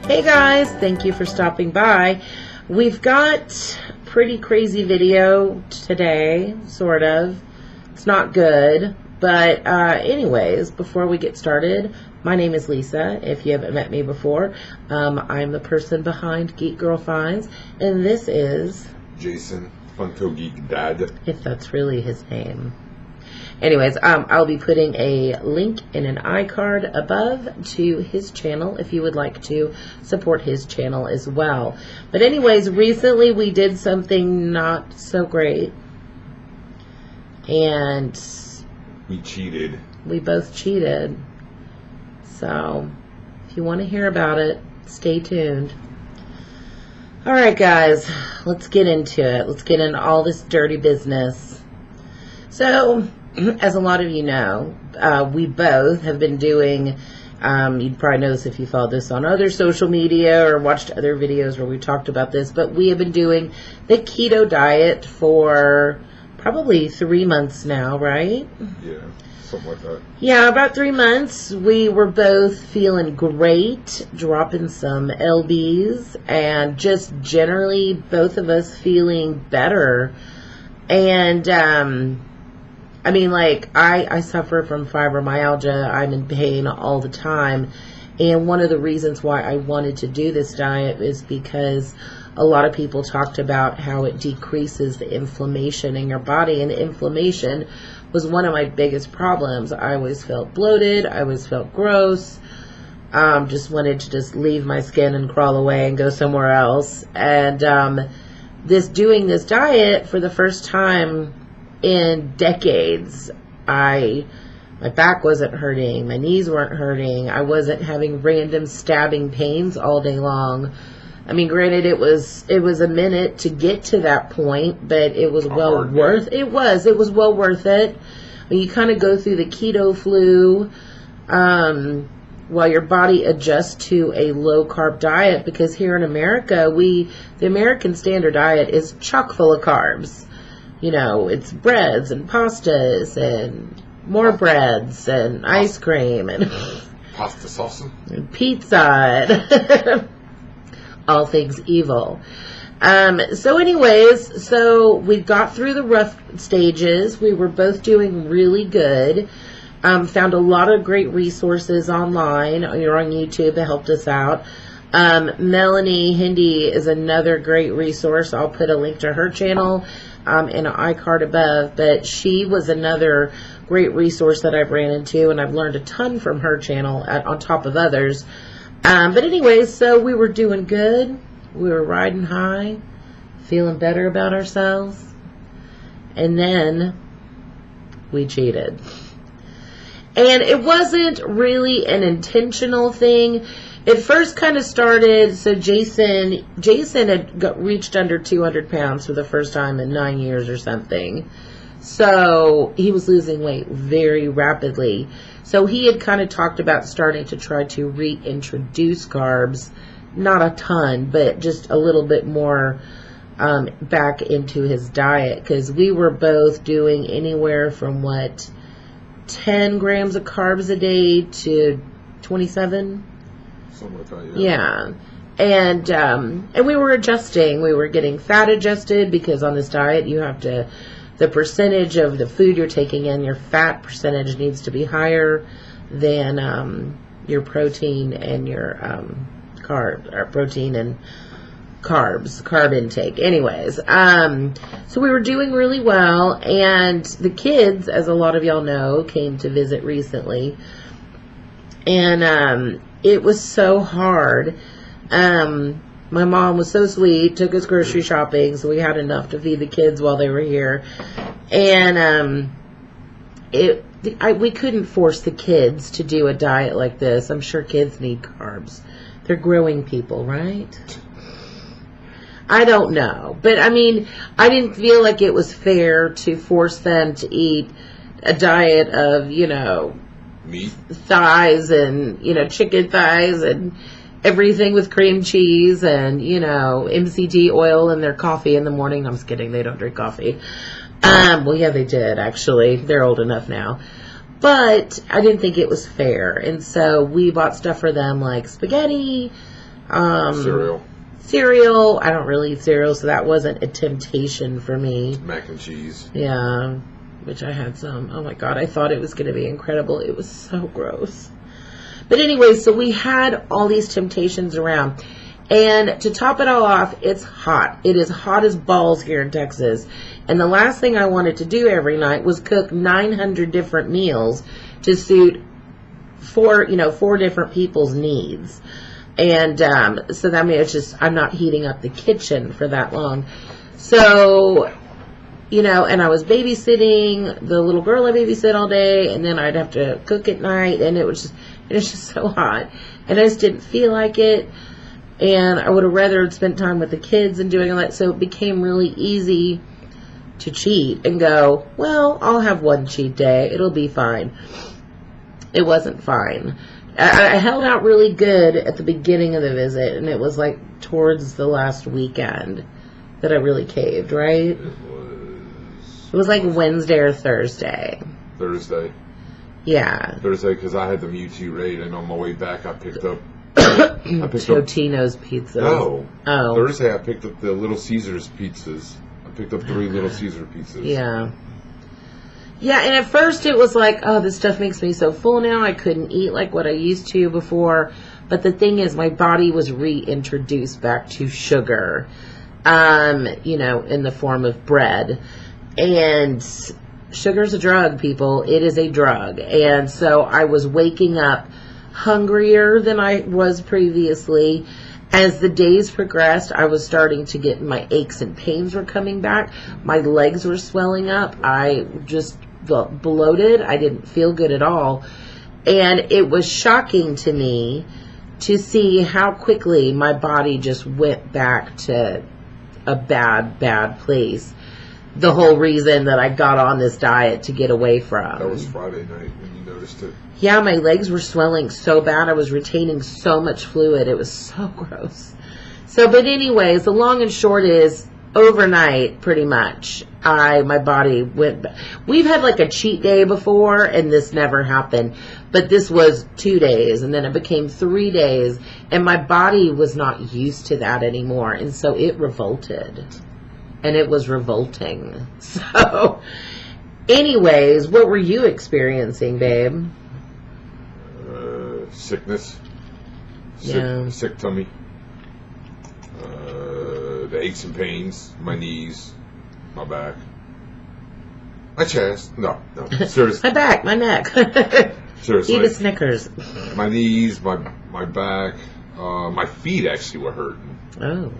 Hey guys, thank you for stopping by. We've got pretty crazy video today, sort of. It's not good, but anyways, before we get started, my name is Lisa. If you haven't met me before, I'm the person behind Geek Girl Finds, and this is Jason, Funko Geek Dad. If that's really his name. Anyways, I'll be putting a link in an iCard above to his channel if you would like to support his channel as well. But anyways, recently we did something not so great. And we cheated. We both cheated. So, if you want to hear about it, stay tuned. Alright guys, let's get into it. Let's get into all this dirty business. So, as a lot of you know, we both have been doing, you'd probably notice if you followed this on other social media or watched other videos where we talked about this, but we have been doing the keto diet for probably 3 months now, right? Yeah, something like that. Yeah, about 3 months. We were both feeling great, dropping some lbs, and just generally both of us feeling better. And, I mean, like, I suffer from fibromyalgia. I'm in pain all the time. And one of the reasons why I wanted to do this diet is because a lot of people talked about how it decreases the inflammation in your body. And inflammation was one of my biggest problems. I always felt bloated. I always felt gross. Just wanted to just leave my skin and crawl away and go somewhere else. And doing this diet for the first time in decades, my back wasn't hurting, my knees weren't hurting, I wasn't having random stabbing pains all day long. I mean, granted, it was a minute to get to that point, but it was well worth it. It was well worth it. When you kind of go through the keto flu, while your body adjusts to a low carb diet, because here in America, the American standard diet is chock full of carbs. You know, it's breads and pastas and more breads and ice cream and pasta sauce and pizza and all things evil. So anyways, we got through the rough stages. We were both doing really good. Found a lot of great resources online or on YouTube that helped us out. Melanie Hindi is another great resource. I'll put a link to her channel in an iCard above, but she was another great resource that I've ran into, and I've learned a ton from her channel on top of others. But anyways, so we were doing good. We were riding high, feeling better about ourselves, and then we cheated. And it wasn't really an intentional thing. It first kind of started, so Jason had reached under 200 pounds for the first time in 9 years or something. So he was losing weight very rapidly. So he had kind of talked about starting to try to reintroduce carbs. Not a ton, but just a little bit more back into his diet. Because we were both doing anywhere from, 10 grams of carbs a day to 27? Something like that, yeah. And we were adjusting. We were getting fat adjusted, because on this diet you have to, the percentage of the food you're taking in, your fat percentage needs to be higher than your protein and your protein and carb intake. Anyways, so we were doing really well, and the kids, as a lot of y'all know, came to visit recently, and it was so hard. My mom was so sweet, took us grocery shopping, so we had enough to feed the kids while they were here. And we couldn't force the kids to do a diet like this. I'm sure kids need carbs. They're growing people, right? I don't know. But, I mean, I didn't feel like it was fair to force them to eat a diet of, meat, thighs and, chicken thighs and everything with cream cheese and, MCT oil in their coffee in the morning. I'm just kidding. They don't drink coffee. Well, yeah, they did, actually. They're old enough now. But I didn't think it was fair. And so we bought stuff for them like spaghetti Cereal. I don't really eat cereal, so that wasn't a temptation for me. Mac and cheese. Yeah, which I had some. Oh my God, I thought it was going to be incredible. It was so gross. But anyway, so we had all these temptations around. And to top it all off, it's hot. It is hot as balls here in Texas. And the last thing I wanted to do every night was cook 900 different meals to suit four different people's needs. And so that means I'm not heating up the kitchen for that long. So, and I was babysitting the little girl I babysit all day, and then I'd have to cook at night, and it was just so hot. And I just didn't feel like it. And I would have rather spent time with the kids and doing all that. So it became really easy to cheat and go, well, I'll have one cheat day. It'll be fine. It wasn't fine. I held out really good at the beginning of the visit, and it was like towards the last weekend that I really caved, right? It was like Wednesday or Thursday. Thursday. Yeah. Thursday, because I had the Mewtwo raid, and on my way back I picked up Totino's pizzas. No. Oh. Thursday I picked up the Little Caesars pizzas. I picked up 3 Little Caesar pizzas. Yeah. Yeah, and at first it was like, oh, this stuff makes me so full now. I couldn't eat like what I used to before. But the thing is, my body was reintroduced back to sugar, in the form of bread. And sugar's a drug, people. It is a drug. And so I was waking up hungrier than I was previously. As the days progressed, I was starting to get my aches and pains were coming back. My legs were swelling up. I just felt bloated. I didn't feel good at all. And it was shocking to me to see how quickly my body just went back to a bad, bad place. The whole reason that I got on this diet to get away from. That was Friday night when you noticed it. Yeah, my legs were swelling so bad. I was retaining so much fluid. It was so gross. So, but anyways, the long and short is, overnight, pretty much, my body went back. We've had like a cheat day before, and this never happened. But this was 2 days, and then it became 3 days, and my body was not used to that anymore, and so it revolted. And it was revolting. So, anyways, what were you experiencing, babe? Sickness. Yeah. Sick tummy. The aches and pains. My knees. My back. My chest. No. Seriously. My back. My neck. Seriously. Eat a Snickers. My knees. My back. My feet actually were hurting. Oh.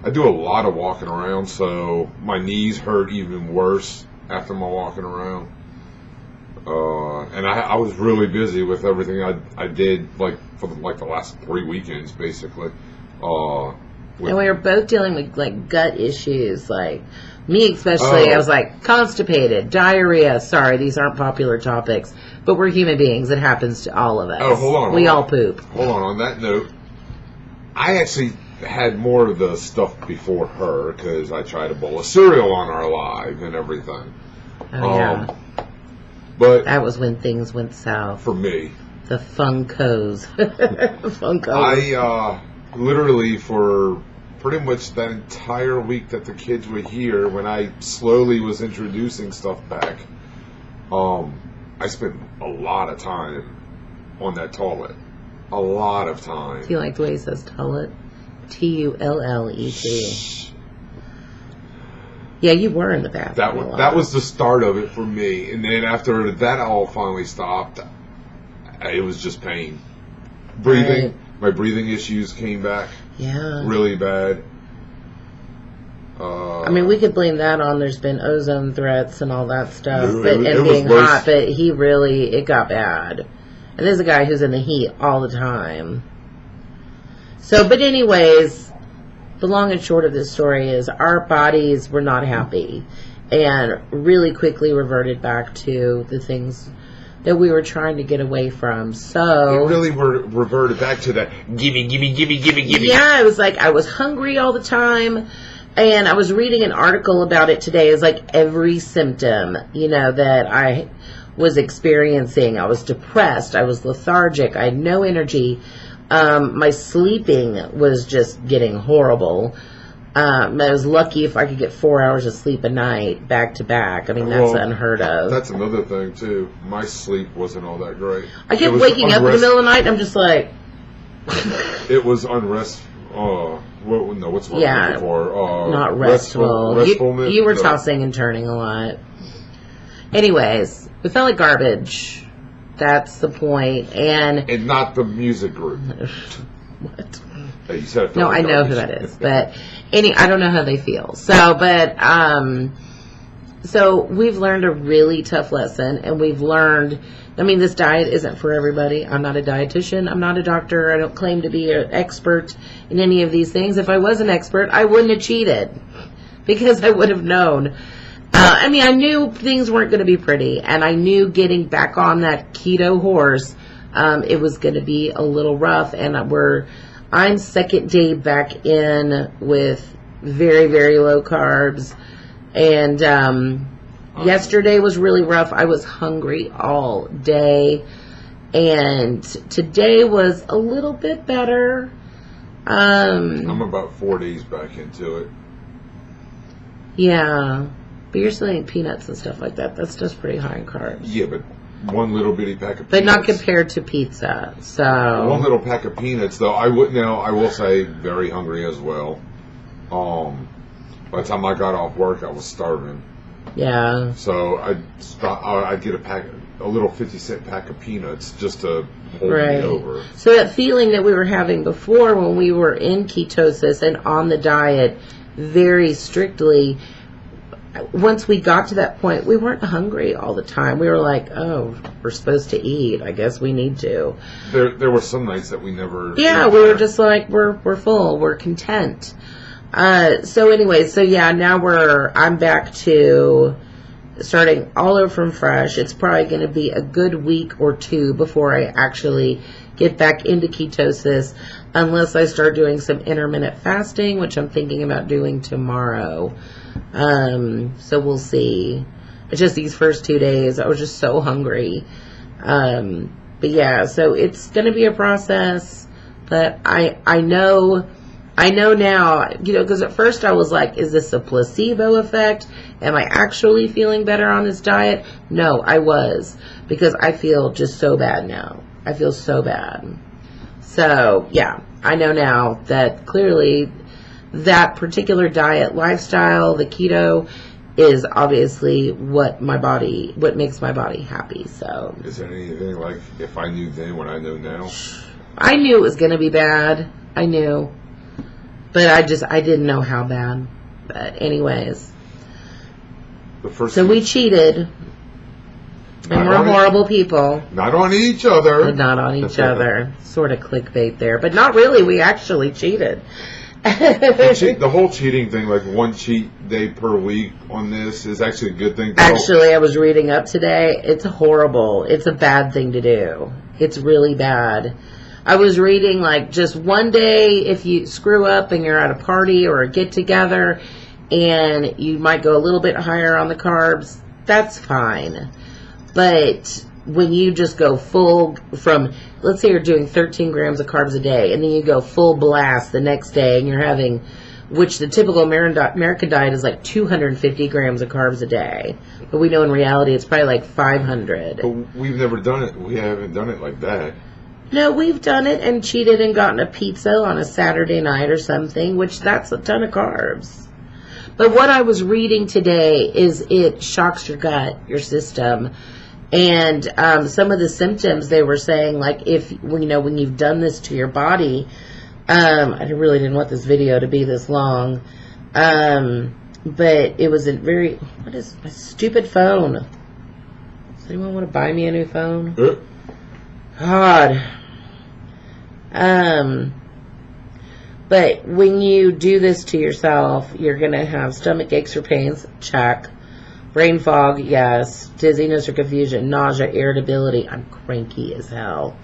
I do a lot of walking around, so my knees hurt even worse after my walking around. And I was really busy with everything I did, for the last 3 weekends, basically. And we were both dealing with gut issues, me especially. I was constipated, diarrhea. Sorry, these aren't popular topics, but we're human beings. It happens to all of us. Oh, hold on. We all poop. Hold on. On that note, I actually had more of the stuff before her because I tried a bowl of cereal on our live and everything. Oh, yeah. But that was when things went south. For me. The Funkos. Funkos. I literally, for pretty much that entire week that the kids were here, when I slowly was introducing stuff back, I spent a lot of time on that toilet. A lot of time. Do you like the way he says toilet? Tullet. Yeah, you were in the bathroom. That was the start of it for me, and then after that all finally stopped, it was just pain. Breathing, my breathing issues came back. Yeah, really bad. We could blame that on there's been ozone threats and all that stuff, No, but it being was hot. But it got bad, and there's a guy who's in the heat all the time. So, but anyways. The long and short of this story is our bodies were not happy and really quickly reverted back to the things that we were trying to get away from. So it really reverted back to that gimme. Yeah, it was I was hungry all the time, and I was reading an article about it today. It's every symptom, that I was experiencing. I was depressed. I was lethargic. I had no energy. My sleeping was just getting horrible. I was lucky if I could get 4 hours of sleep a night back to back. I mean, that's unheard of. That's another thing too. My sleep wasn't all that great. I kept waking up in the middle of the night and I'm just like... It was unrest. What's wrong before? Not restful. Restfulness. You were tossing and turning a lot. Anyways, we felt like garbage. That's the point. And not the music group. What? Hey, you said no, I know who that is, but I don't know how they feel. So we've learned a really tough lesson, and we've learned. I mean, this diet isn't for everybody. I'm not a dietitian. I'm not a doctor. I don't claim to be an expert in any of these things. If I was an expert, I wouldn't have cheated because I would have known. I mean, I knew things weren't going to be pretty, and I knew getting back on that keto horse, it was going to be a little rough, and I'm second day back in with very, very low carbs, and yesterday was really rough. I was hungry all day, and today was a little bit better. I'm about 4 days back into it. Yeah. But you're still eating peanuts and stuff like that. That's just pretty high in carbs. Yeah, but one little bitty pack of peanuts. But not compared to pizza. So one little pack of peanuts, though. I will say, very hungry as well. By the time I got off work, I was starving. Yeah. So I'd get a little 50-cent pack of peanuts just to hold me over. So that feeling that we were having before when we were in ketosis and on the diet very strictly, once we got to that point, we weren't hungry all the time. We were like, oh, we're supposed to eat. I guess we need to. There were some nights that we never... Yeah, we were just like, we're full. We're content. So anyway, now I'm back to starting all over from fresh. It's probably going to be a good week or two before I actually get back into ketosis, unless I start doing some intermittent fasting, which I'm thinking about doing tomorrow. So we'll see. It's just these first 2 days, I was just so hungry. But yeah, so it's going to be a process, but I know now, because at first I was like, is this a placebo effect? Am I actually feeling better on this diet? No, I was, because I feel just so bad now. I feel so bad. So yeah, I know now that clearly that particular diet lifestyle, the keto, is obviously what makes my body happy. So is there anything like, if I knew then what I know now? I knew it was going to be bad. I knew. But I didn't know how bad. But anyways. So we cheated. And we're horrible people. Not on each other. But not on each other. Sort of clickbait there. But not really. We actually cheated. The whole cheating thing, like one cheat day per week on this, is actually a good thing. Actually, I was reading up today. It's horrible. It's a bad thing to do. It's really bad. I was reading, like, just one day, if you screw up and you're at a party or a get-together and you might go a little bit higher on the carbs, that's fine. But when you just go full from, let's say you're doing 13 grams of carbs a day, and then you go full blast the next day, and you're having, which the typical American diet is like 250 grams of carbs a day. But we know in reality it's probably like 500. But we've never done it. We haven't done it like that. No, we've done it and cheated and gotten a pizza on a Saturday night or something, which that's a ton of carbs. But what I was reading today is it shocks your gut, your system. And some of the symptoms they were saying, like, when you've done this to your body, I really didn't want this video to be this long, but it was what is my stupid phone? Does anyone want to buy me a new phone? God. But when you do this to yourself, you're going to have stomach aches or pains, check. Brain fog, yes. Dizziness or confusion, nausea, irritability. I'm cranky as hell.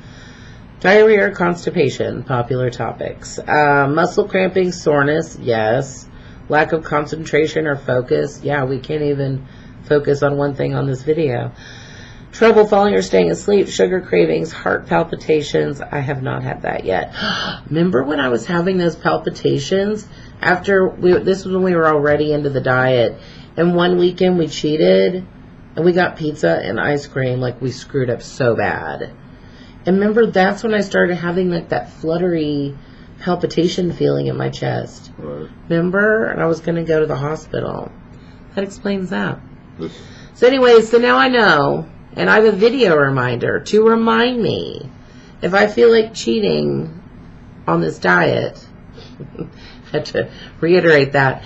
Diarrhea or constipation, popular topics. Muscle cramping, soreness, yes. Lack of concentration or focus. Yeah, we can't even focus on one thing on this video. Trouble falling or staying asleep, sugar cravings, heart palpitations. I have not had that yet. Remember when I was having those palpitations this was when we were already into the diet, and one weekend we cheated and we got pizza and ice cream, like we screwed up so bad. And remember, that's when I started having like that fluttery palpitation feeling in my chest. Right. Remember? And I was going to go to the hospital. That explains that. So anyways, so now I know, and I have a video reminder to remind me if I feel like cheating on this diet. I had to reiterate that.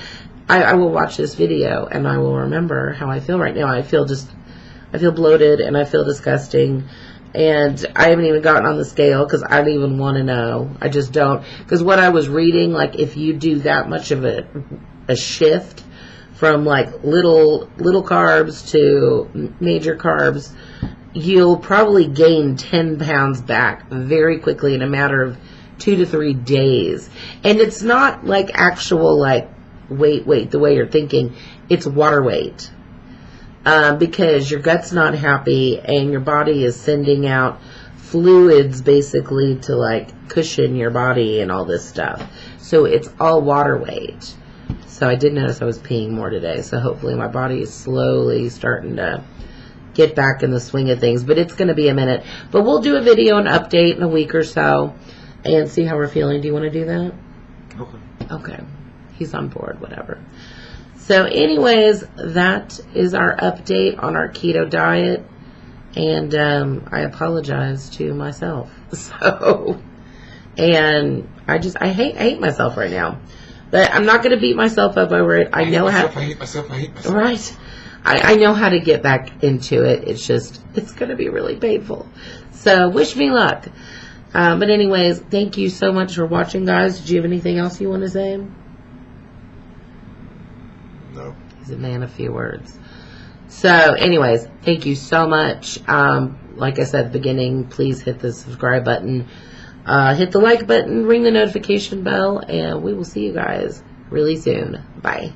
I will watch this video and I will remember how I feel right now. I feel bloated and I feel disgusting. And I haven't even gotten on the scale because I don't even want to know. I just don't. Because what I was reading, like if you do that much of a shift from like little carbs to major carbs, you'll probably gain 10 pounds back very quickly in a matter of 2 to 3 days. And it's not like actual like weight the way you're thinking. It's water weight. Because your gut's not happy and your body is sending out fluids basically to like cushion your body and all this stuff. So it's all water weight. So I did notice I was peeing more today. So hopefully my body is slowly starting to get back in the swing of things. But it's going to be a minute. But we'll do a video and update in a week or so and see how we're feeling. Do you want to do that? Okay. Okay. He's on board, whatever. So anyways, that is our update on our keto diet. And I apologize to myself. So, and I hate myself right now. But I'm not going to beat myself up over it. I hate myself. Right. I know how to get back into it. It's going to be really painful. So wish me luck. But anyways, thank you so much for watching, guys. Did you have anything else you want to say? No. He's a man of few words. So anyways, thank you so much. Like I said at the beginning, please hit the subscribe button. Hit the like button, ring the notification bell, and we will see you guys really soon. Bye.